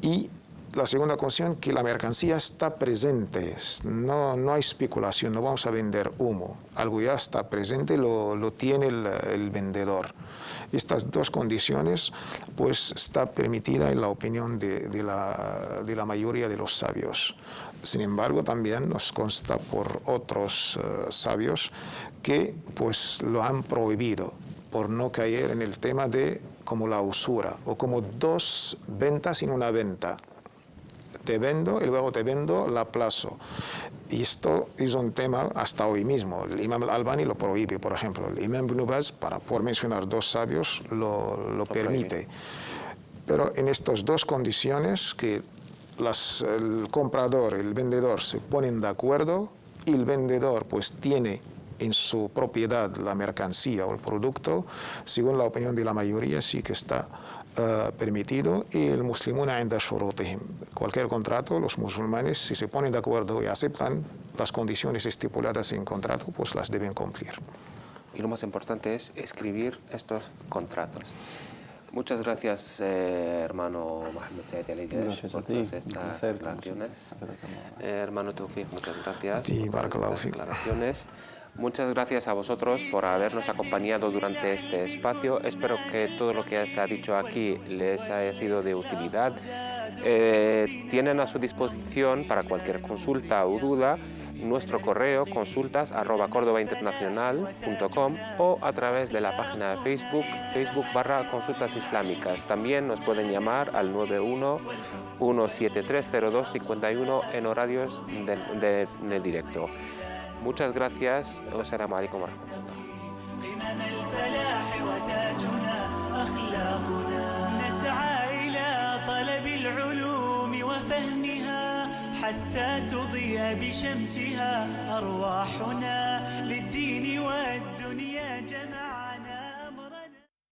Y la segunda condición, que la mercancía está presente, no hay especulación, no vamos a vender humo, algo ya está presente, lo tiene el vendedor. Estas dos condiciones, pues, está permitida en la opinión de la mayoría de los sabios. Sin embargo, también nos consta por otros sabios que, pues, lo han prohibido por no caer en el tema de como la usura o como 2 ventas en una venta. Te vendo y luego te vendo la plazo. Y esto es un tema hasta hoy mismo. El Imam Al-Albani lo prohíbe, por ejemplo. El Imam Ibn Baz, por mencionar 2 sabios, lo permite. Pero en estas 2 condiciones que el comprador y el vendedor se ponen de acuerdo y el vendedor pues tiene en su propiedad la mercancía o el producto, según la opinión de la mayoría, sí que está permitido. Y el muslimuna inda shurutihim. Cualquier contrato, los musulmanes, si se ponen de acuerdo y aceptan las condiciones estipuladas en contrato, pues las deben cumplir. Y lo más importante es escribir estos contratos. Muchas gracias, hermano Mohamed Said Al-Ayyash, Gracias a por ti, todas un estas placer, declaraciones. Hermano Tawfiq, muchas gracias A ti, por barakallahu estas fik. declaraciones. Muchas gracias a vosotros por habernos acompañado durante este espacio. Espero que todo lo que se ha dicho aquí les haya sido de utilidad. Tienen a su disposición para cualquier consulta o duda nuestro correo consultas@cordobainternacional.com o a través de la página de Facebook.com/consultas islámicas. También nos pueden llamar al 91-173-0251 en horarios de directo. Muchas gracias. Wassalamu alaikum warahmatullah. قمم الفلاح وتاجنا أخلاقنا نسعى إلى طلب العلوم وفهمها حتى تضيء بشمسها أرواحنا للدين والدنيا جمعا.